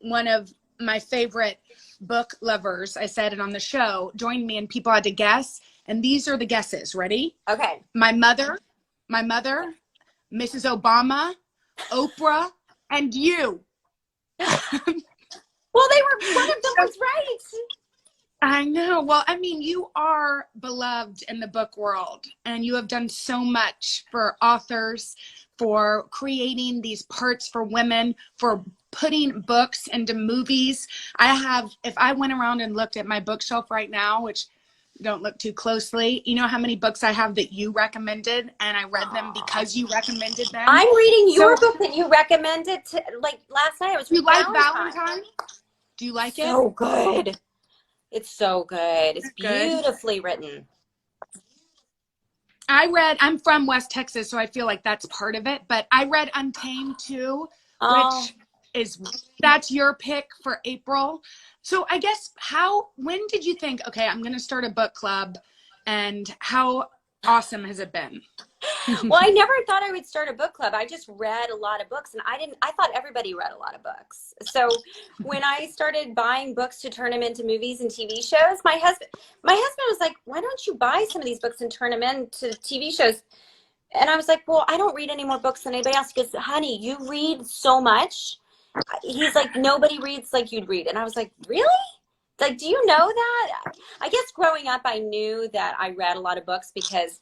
one of my favorite book lovers, I said it on the show, joined me and people had to guess. And these are the guesses. Ready? Okay. My mother, Mrs. Obama, Oprah, and you. Well, they were, one of them was right. I know. Well, I mean, you are beloved in the book world, and you have done so much for authors, for creating these parts for women, for putting books into movies. If I went around and looked at my bookshelf right now, which don't look too closely, you know how many books I have that you recommended, and I read them because you recommended them. I'm reading your book that you recommended to, like, last night. I was reading Valentine. Valentine? Do you like it? So good. It's so good. It's beautifully written. I'm from West Texas, so I feel like that's part of it, but I read Untamed too, that's your pick for April. So I guess when did you think, okay, I'm going to start a book club, and how awesome has it been? Well, I never thought I would start a book club. I just read a lot of books, and I thought everybody read a lot of books. So when I started buying books to turn them into movies and TV shows, my husband was like, why don't you buy some of these books and turn them into TV shows? And I was like, well, I don't read any more books than anybody else. He goes, honey, you read so much. He's like, nobody reads like you'd read. And I was like, really? Like, do you know that? I guess growing up, I knew that I read a lot of books because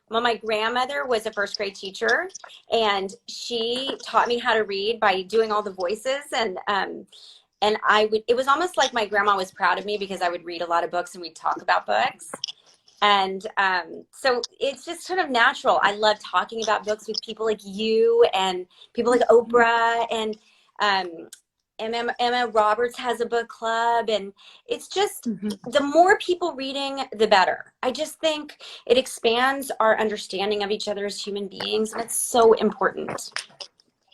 well, my grandmother was a first grade teacher, and she taught me how to read by doing all the voices. And it was almost like my grandma was proud of me because I would read a lot of books and we'd talk about books. And so it's just sort of natural. I love talking about books with people like you and people like Oprah, and Emma Roberts has a book club, and it's just the more people reading, the better. I just think it expands our understanding of each other as human beings, and it's so important.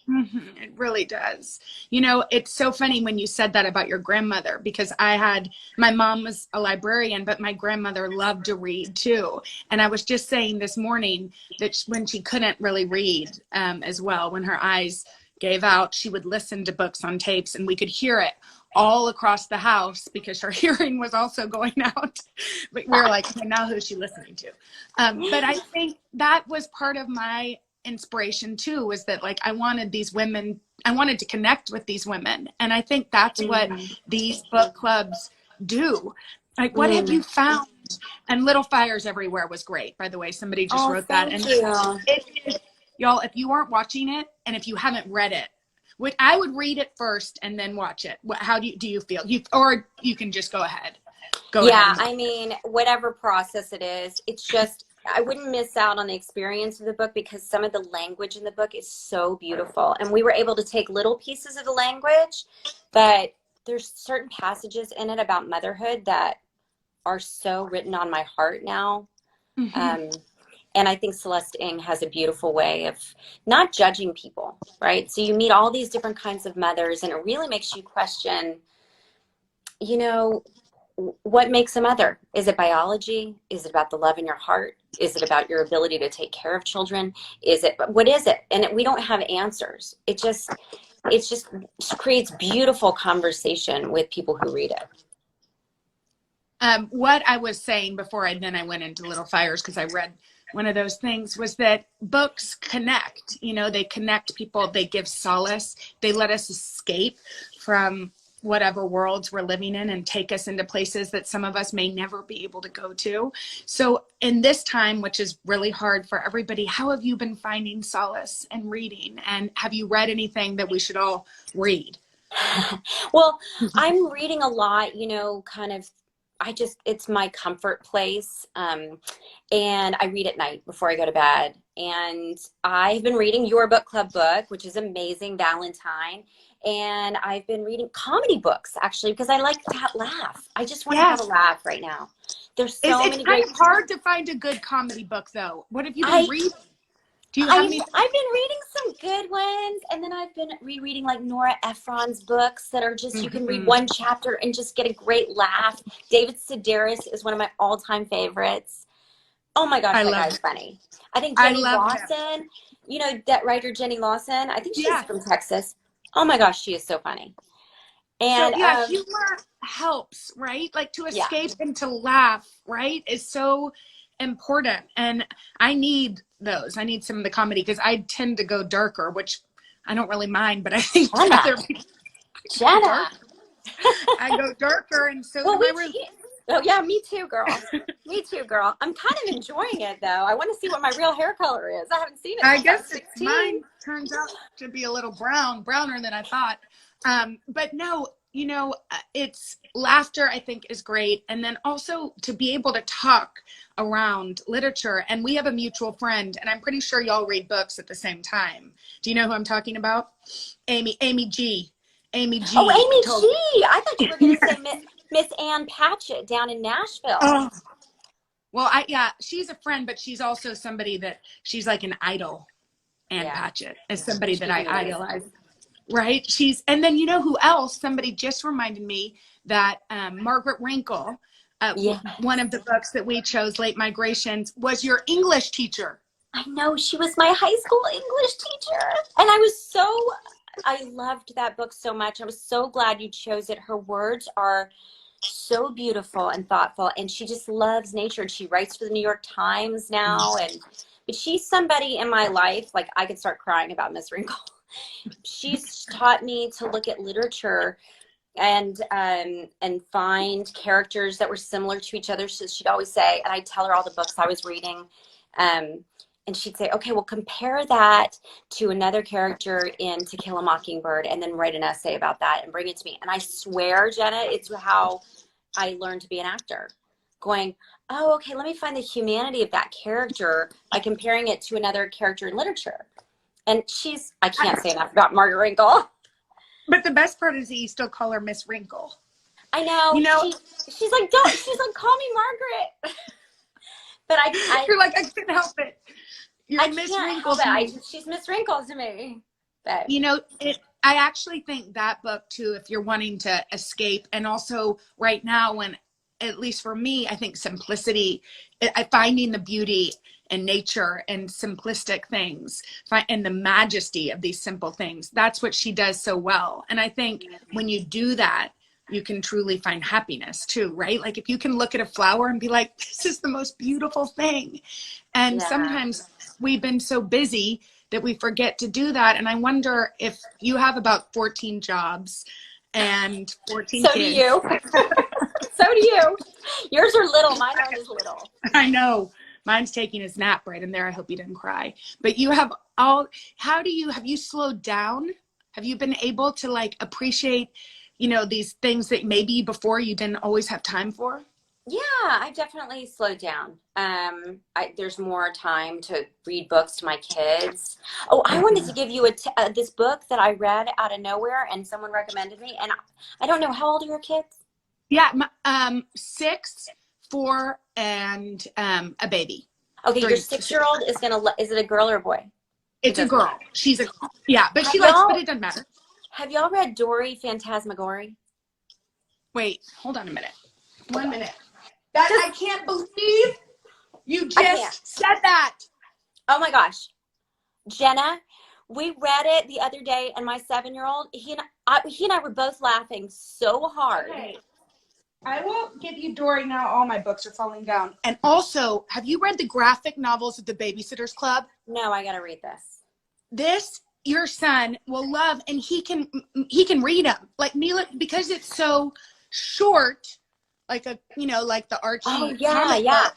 It really does. You know, it's so funny when you said that about your grandmother, because my mom was a librarian, but my grandmother loved to read too. And I was just saying this morning that when she couldn't really read as well, when her eyes gave out, she would listen to books on tapes, and we could hear it all across the house because her hearing was also going out. But we were like, okay, now who's she listening to? But I think that was part of my inspiration too, was that, like, I wanted to connect with these women. And I think that's what these book clubs do. Like, what have you found? And Little Fires Everywhere was great, by the way. Somebody just wrote that. And y'all, if you aren't watching it, and if you haven't read it, I would read it first and then watch it. How do you feel? Or you can just go ahead. I mean, whatever process it is, it's just, I wouldn't miss out on the experience of the book because some of the language in the book is so beautiful. And we were able to take little pieces of the language, but there's certain passages in it about motherhood that are so written on my heart now. And I think Celeste Ng has a beautiful way of not judging people, right? So you meet all these different kinds of mothers, and it really makes you question, you know, what makes a mother? Is it biology? Is it about the love in your heart? Is it about your ability to take care of children? What is it? And we don't have answers. It just creates beautiful conversation with people who read it. What I was saying before I went into Little Fires, because I read one of those things, was that books connect. You know, they connect people. They give solace. They let us escape from whatever worlds we're living in and take us into places that some of us may never be able to go to. So in this time, which is really hard for everybody, how have you been finding solace in reading? And have you read anything that we should all read? Well, I'm reading a lot, you know, kind of, it's my comfort place. And I read at night before I go to bed. And I've been reading your book club book, which is amazing, Valentine. And I've been reading comedy books, actually, because I like to laugh. I just want to have a laugh right now. There's so many great. It's hard to find a good comedy book, though. What have you been reading? I've been reading some good ones, and then I've been rereading like Nora Ephron's books that are just, you can read one chapter and just get a great laugh. David Sedaris is one of my all-time favorites. Oh my gosh, that guy's funny. I think Jenny Lawson, you know, that writer Jenny Lawson, I think she's from Texas. Oh my gosh, she is so funny. So And yeah, humor helps, right? Like to yeah. escape and to laugh, right? Is so important. And I need those. I need some of the comedy because I tend to go darker, which I don't really mind, but I think Jenna. other people go Jenna. dark. I go darker, and so Well, do my room. oh yeah, me too, girl. Me too, girl. I'm kind of enjoying it though. I want to see what my real hair color is. I haven't seen it I since I was guess it's 16. mine turns out to be a little browner than I thought. But no, it's laughter, I think, is great. And then also to be able to talk around literature. And we have a mutual friend, and I'm pretty sure y'all read books at the same time. Do you know who I'm talking about? Amy G. Amy G. Oh, Amy told G. I thought you were going to Yeah. say Miss Ann Patchett down in Nashville. Oh, well, yeah, she's a friend, but she's also somebody that she's like an idol. Ann Yeah, Patchett is somebody she that I really is. idolize. Right? And then you know who else? Somebody just reminded me that Margaret Wrinkle, Yeah. one of the books that we chose, Late Migrations, was your English teacher. I know, she was my high school English teacher. And I loved that book so much. I was so glad you chose it. Her words are so beautiful and thoughtful, and she just loves nature. And she writes for the New York Times now. But she's somebody in my life, like I could start crying about Miss Wrinkle. She's taught me to look at literature and find characters that were similar to each other. So she'd always say, and I'd tell her all the books I was reading, and she'd say, okay, well, compare that to another character in To Kill a Mockingbird, and then write an essay about that and bring it to me. And I swear, Jenna, it's how I learned to be an actor. Going, oh, okay, let me find the humanity of that character by comparing it to another character in literature. And I can't say enough about Margaret Wrinkle. But the best part is that you still call her Miss Wrinkle. I know. She's like, call me Margaret. But you're like, I can't help it. You're Miss Wrinkle. She's Miss Wrinkle to me. But I actually think that book too, if you're wanting to escape, and also right now, when, at least for me, I think simplicity, finding the beauty in nature and simplistic things, and the majesty of these simple things. That's what she does so well. And I think when you do that, you can truly find happiness too, right? Like if you can look at a flower and be like, this is the most beautiful thing. And sometimes we've been so busy that we forget to do that. And I wonder if you have about 14 jobs and 14 so kids. Do you. So do you. Yours are little. Mine aren't as little. I know. Mine's taking his nap right in there. I hope he didn't cry. But you have have you slowed down? Have you been able to like appreciate, these things that maybe before you didn't always have time for? Yeah, I've definitely slowed down. There's more time to read books to my kids. Oh, I wanted to give you this book that I read out of nowhere and someone recommended me. And I don't know, how old are your kids? Yeah, 6, 4, and a baby. Okay, 3, your 6-year-old is it a girl or a boy? It's a girl. She's a girl. Yeah, but but it doesn't matter. Have y'all read Dory Phantasmagory? Wait, hold on a minute. 1 minute. I can't believe you just said that. Oh my gosh. Jenna, we read it the other day, and my 7-year-old, he and I were both laughing so hard. Okay. I will give you Dory now. All my books are falling down. And also, have you read the graphic novels of the Babysitters Club? No, I got to read this. This your son will love, and he can read them. Like Mila, because it's so short, like like the Archie. Oh yeah.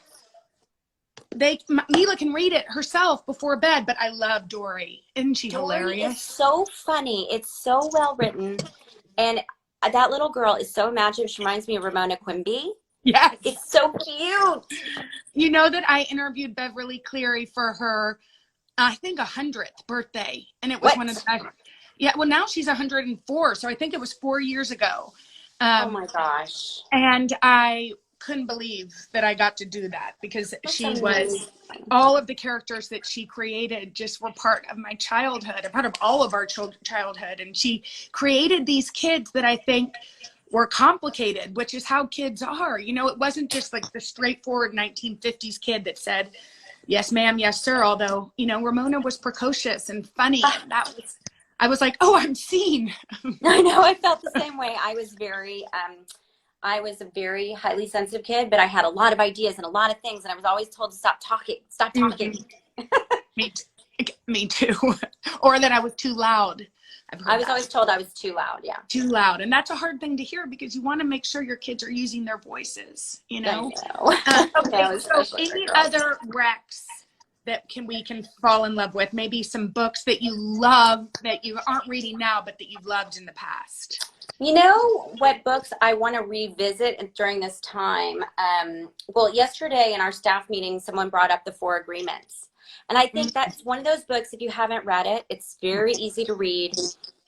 Mila can read it herself before bed, but I love Dory. Isn't she hilarious? It's so funny. It's so well written, and that little girl is so imaginative. She reminds me of Ramona Quimby. Yes. It's so cute. You know that I interviewed Beverly Cleary for her, I think 100th birthday, and it was one of the best. Yeah, well now she's 104, so I think it was 4 years ago. Oh my gosh. And I couldn't believe that I got to do that because That's amazing. all of the characters that she created just were part of my childhood, a part of all of our childhood. And she created these kids that I think were complicated, which is how kids are. It wasn't just like the straightforward 1950s kid that said, yes, ma'am, yes, sir. Although, Ramona was precocious and funny. And I was like, oh, I'm seen. I know, I felt the same way. I was a very highly sensitive kid, but I had a lot of ideas and a lot of things, and I was always told to stop talking, stop talking. Me too. Or that I was too loud. I was always told I was too loud. Yeah. Too loud. And that's a hard thing to hear because you want to make sure your kids are using their voices, you know? Okay, so any other recs that we can fall in love with? Maybe some books that you love that you aren't reading now, but that you've loved in the past. You know what books I want to revisit during this time? Well, yesterday in our staff meeting, someone brought up the Four Agreements. And I think that's one of those books, if you haven't read it, it's very easy to read.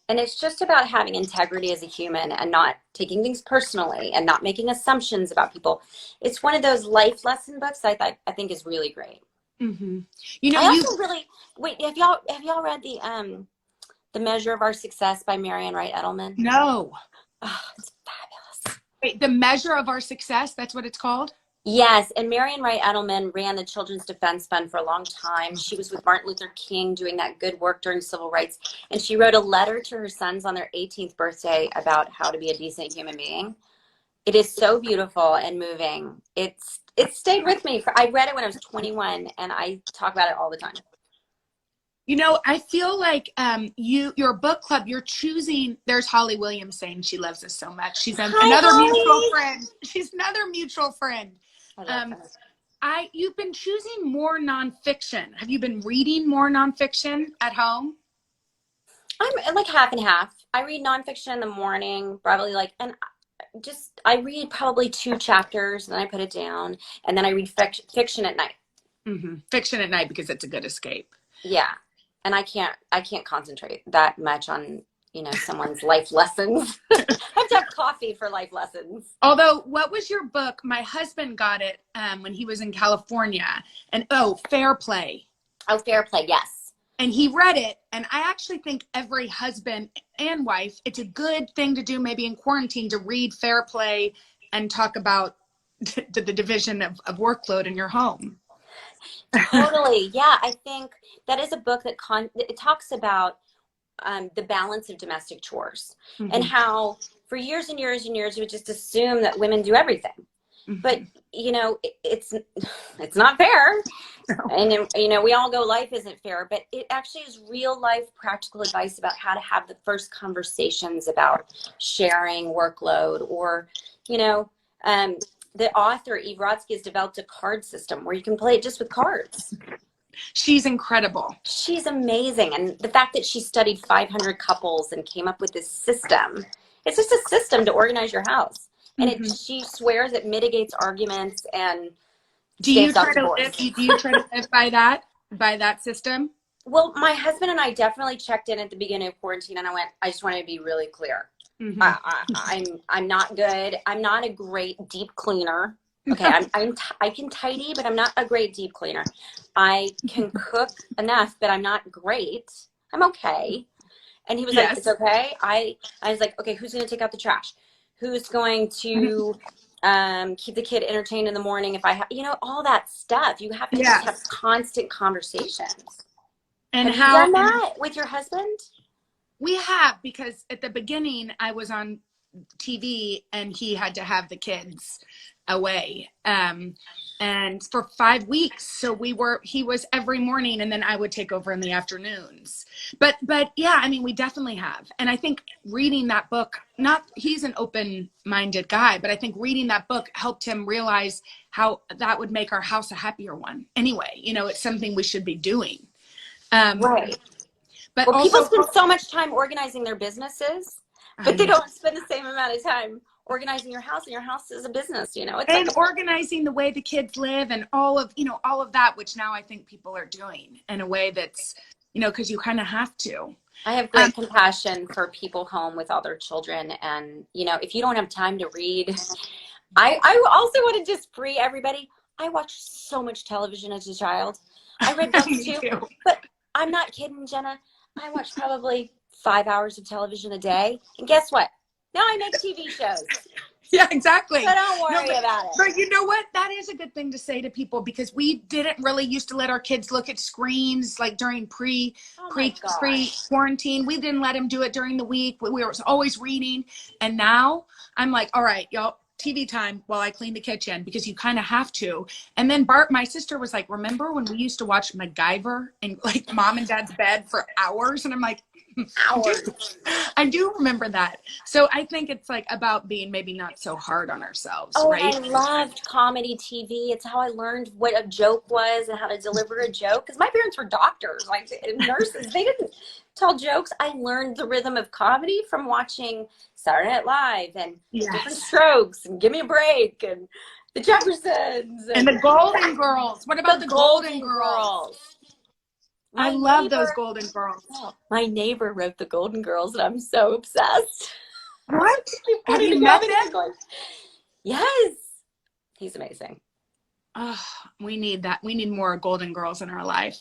And it's just about having integrity as a human and not taking things personally and not making assumptions about people. It's one of those life lesson books I think is really great. Mm-hmm. You know, I also really, wait, have y'all read The Measure of Our Success by Marian Wright Edelman? No. Oh, it's fabulous. Wait, The Measure of Our Success, that's what it's called? Yes, and Marian Wright Edelman ran the Children's Defense Fund for a long time. She was with Martin Luther King doing that good work during civil rights, and she wrote a letter to her sons on their 18th birthday about how to be a decent human being. It is so beautiful and moving. It stayed with me. I read it when I was 21, and I talk about it all the time. You know, I feel like your book club, you're choosing, there's Holly Williams saying she loves us so much. She's another Holly. mutual friend. She's another mutual friend. I love her. You've been choosing more nonfiction. Have you been reading more nonfiction at home? I'm like half and half. I read nonfiction in the morning, probably I read probably 2 chapters and then I put it down, and then I read fiction at night. Mm-hmm. Fiction at night because it's a good escape. Yeah. And I can't concentrate that much on, someone's life lessons. I have to have coffee for life lessons. Although, what was your book? My husband got it when he was in California. And Fair Play. Oh, Fair Play, yes. And he read it. And I actually think every husband and wife, it's a good thing to do maybe in quarantine to read Fair Play and talk about the division of workload in your home. Totally. Yeah, I think that is a book that it talks about the balance of domestic chores, mm-hmm. and how for years and years and years, you would just assume that women do everything. Mm-hmm. But, it's not fair. No. And, we all go, life isn't fair, but it actually is real life practical advice about how to have the first conversations about sharing workload, or, the author, Eve Rodsky, has developed a card system where you can play it just with cards. She's incredible. She's amazing. And the fact that she studied 500 couples and came up with this system, it's just a system to organize your house. And mm-hmm. She swears it mitigates arguments and do you try to live by that system? Well, my husband and I definitely checked in at the beginning of quarantine, and I just wanted to be really clear. Mm-hmm. I'm not good. I'm not a great deep cleaner. Okay, I can tidy, but I'm not a great deep cleaner. I can cook enough, but I'm not great. I'm okay. And he was like, "It's okay." I was like, "Okay, who's going to take out the trash? Who's going to keep the kid entertained in the morning? If I have, all that stuff, you have to just have constant conversations." And have you done that with your husband? We have, because at the beginning I was on TV and he had to have the kids away. And for 5 weeks. So he was every morning, and then I would take over in the afternoons. But yeah, I mean, we definitely have. And I think reading that book, he's an open-minded guy, but I think reading that book helped him realize how that would make our house a happier one. Anyway, it's something we should be doing. Right. But people spend so much time organizing their businesses, but they don't spend the same amount of time organizing your house, and your house is a business, It's organizing the way the kids live and all of that, which now I think people are doing in a way that's, because you kind of have to. I have great compassion for people home with all their children. And, if you don't have time to read, I also want to just free everybody. I watched so much television as a child. I read books too, but I'm not kidding, Jenna. I watch probably 5 hours of television a day. And guess what? Now I make TV shows. Yeah, exactly. So don't worry about it. But you know what? That is a good thing to say to people, because we didn't really used to let our kids look at screens like during pre-quarantine. We didn't let them do it during the week. We were always reading. And now I'm like, all right, y'all, TV time while I clean the kitchen, because you kind of have to. And then my sister was like, remember when we used to watch MacGyver in like mom and dad's bed for hours? And I'm like, I do remember that. So I think it's like about being maybe not so hard on ourselves, right? And I loved comedy TV. It's how I learned what a joke was and how to deliver a joke. Because my parents were doctors, like nurses. They didn't tell jokes. I learned the rhythm of comedy from watching Saturday Night Live and Different Strokes and Give Me a Break and The Jeffersons. And the Golden Girls. What about the Golden Girls? I love those Golden Girls. My neighbor wrote the Golden Girls, and I'm so obsessed. What? Have you met them? Yes. He's amazing. Oh, we need that. We need more Golden Girls in our life.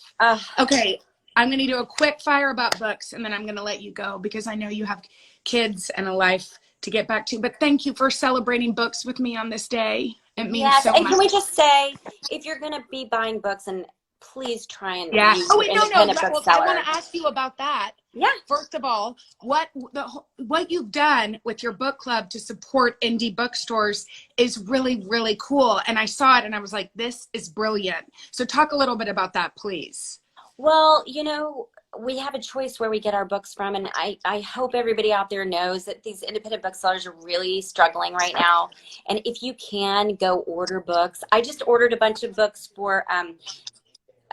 Okay, I'm going to do a quick fire about books, and then I'm going to let you go, because I know you have kids and a life to get back to. But thank you for celebrating books with me on this day. It means so much. And can we just say, if you're going to be buying books, and please try and use independent bookseller. I want to ask you about that. Yeah. First of all, what you've done with your book club to support indie bookstores is really, really cool. And I saw it and I was like, this is brilliant. So talk a little bit about that, please. Well, you know, we have a choice where we get our books from. And I hope everybody out there knows that these independent booksellers are really struggling right now. And if you can, go order books. I just ordered a bunch of books for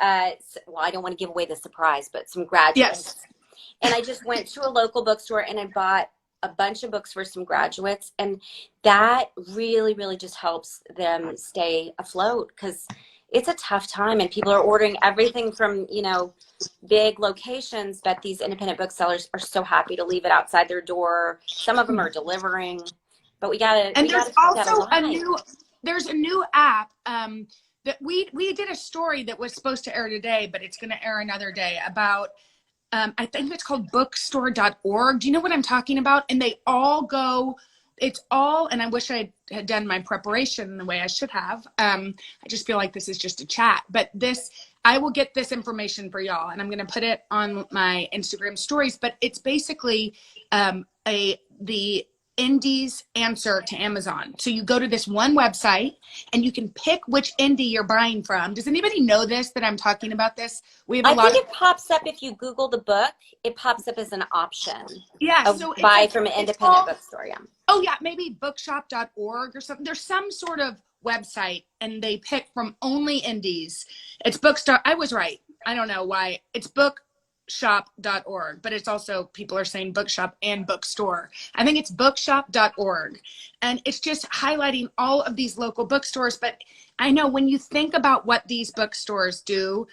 well, I don't want to give away the surprise, but some graduates. Yes. And I just went to a local bookstore and I bought a bunch of books for some graduates. And that really, really just helps them stay afloat, because it's a tough time and people are ordering everything from, you know, big locations, but these independent booksellers are so happy to leave it outside their door. Some of them are delivering, but we gotta. And there's also there's a new app, that we did a story that was supposed to air today, but it's going to air another day, about I think it's called bookstore.org. Do you know what I'm talking about? And they all go, it's all, and I wish I had done my preparation the way I should have. I just feel like this is just a chat, but I will get this information for y'all, and I'm going to put it on my Instagram stories, but it's basically the Indies answer to Amazon. So you go to this one website and you can pick which indie you're buying from. Does anybody know this, that I'm talking about this? We have I think it pops up if you Google the book. It pops up as an option. Yeah. So buy from an independent bookstore. Yeah. Oh yeah, maybe bookshop.org or something. There's some sort of website and they pick from only indies. It's bookstore. I was right. I don't know why. It's bookshop.org, but it's also, people are saying bookshop and bookstore. I think it's bookshop.org, and it's just highlighting all of these local bookstores. But I know when you think about what these bookstores do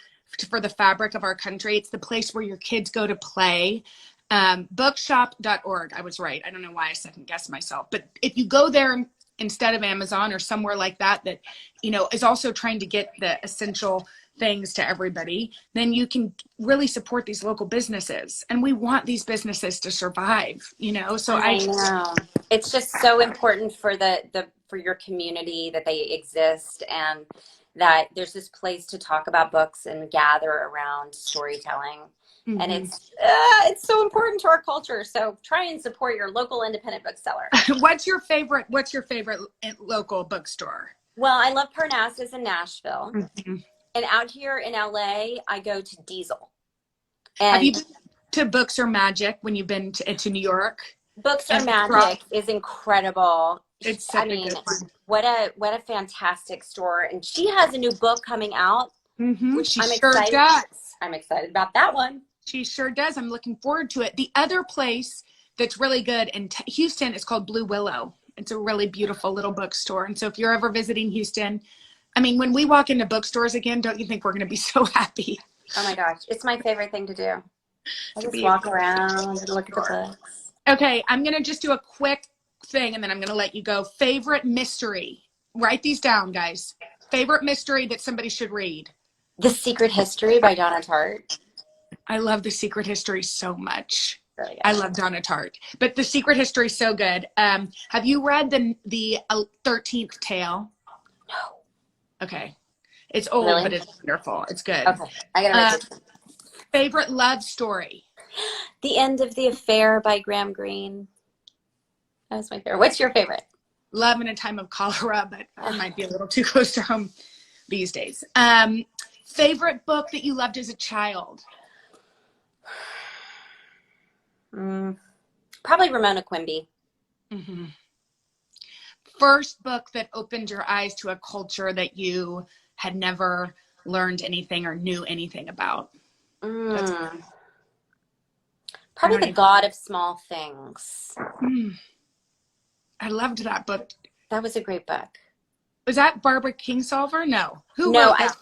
for the fabric of our country, it's the place where your kids go to play. Bookshop.org. I was right. I don't know why I second guessed myself, but if you go there instead of Amazon or somewhere like that, that, you know, is also trying to get the essential things to everybody, then you can really support these local businesses. And we want these businesses to survive, you know? So I know it's just so important for for your community that they exist, and that there's this place to talk about books and gather around storytelling. Mm-hmm. And it's so important to our culture. So try and support your local independent bookseller. What's your favorite local bookstore? Well, I love Parnassus in Nashville. Mm-hmm. And out here in LA, I go to Diesel. And have you been to Books Are Magic when you've been to New York? Books Are Magic is incredible. It's such a good one. What a fantastic store. And she has a new book coming out. Mm-hmm. Which she sure does. I'm excited about that one. She sure does. I'm looking forward to it. The other place that's really good in Houston is called Blue Willow. It's a really beautiful little bookstore. And so if you're ever visiting Houston, I mean, when we walk into bookstores again, don't you think we're going to be so happy? Oh my gosh. It's my favorite thing to do. I just walk around and look at the books. Okay. I'm going to just do a quick thing and then I'm going to let you go. Favorite mystery. Write these down, guys. Favorite mystery that somebody should read. The Secret History by Donna Tartt. I love The Secret History so much. Really good. I love Donna Tartt. But The Secret History is so good. Have you read the 13th Tale? No. Okay. It's old, Really? but it's wonderful. It's good. Okay. I gotta write this. Favorite love story? The End of the Affair by Graham Greene. That was my favorite. What's your favorite? Love in a Time of Cholera, but that might be a little too close to home these days. Favorite book that you loved as a child? Probably Ramona Quimby. Mm-hmm. First book that opened your eyes to a culture that you had never learned anything or knew anything about? Probably The God of Small Things. I loved that book. That was a great book. Was that Barbara Kingsolver? No. Who No, wrote that?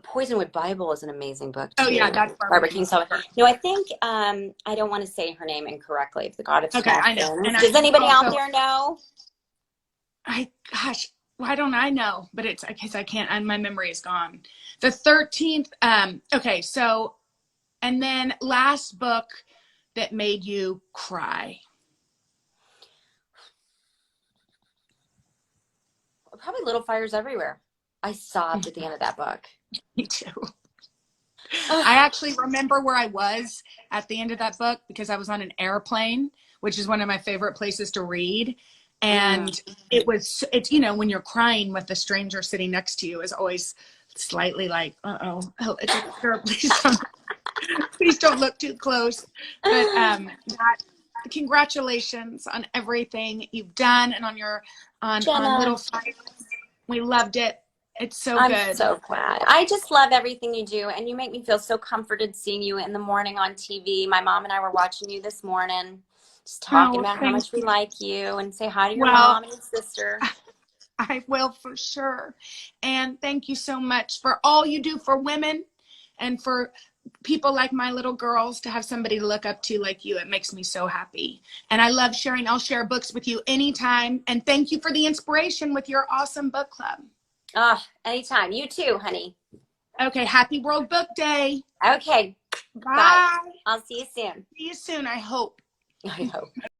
Poisonwood Bible is an amazing book too. Oh yeah, that's Barbara Kingsolver. No, I think I don't want to say her name incorrectly. The God of Small Things. Does anybody out there know? Why don't I know? But it's because I can't, and my memory is gone. The 13th. Okay, so, and then last book that made you cry. Probably Little Fires Everywhere. I sobbed at the end of that book. Me too. I actually remember where I was at the end of that book because I was on an airplane, which is one of my favorite places to read. And it's, you know, when you're crying with a stranger sitting next to you is always slightly like, please don't look too close. But congratulations on everything you've done and on Little Fires. We loved it. It's so good. I'm so glad. I just love everything you do, and you make me feel so comforted seeing you in the morning on TV. My mom and I were watching you this morning, just talking about how much we like you, and say hi to your mom and your sister. I will for sure. And thank you so much for all you do for women and for people like my little girls to have somebody to look up to like you. It makes me so happy. And I love sharing. I'll share books with you anytime. And thank you for the inspiration with your awesome book club. Anytime. You too, honey. Okay. Happy World Book Day. Okay. Bye. I'll see you soon. See you soon, I hope. I hope.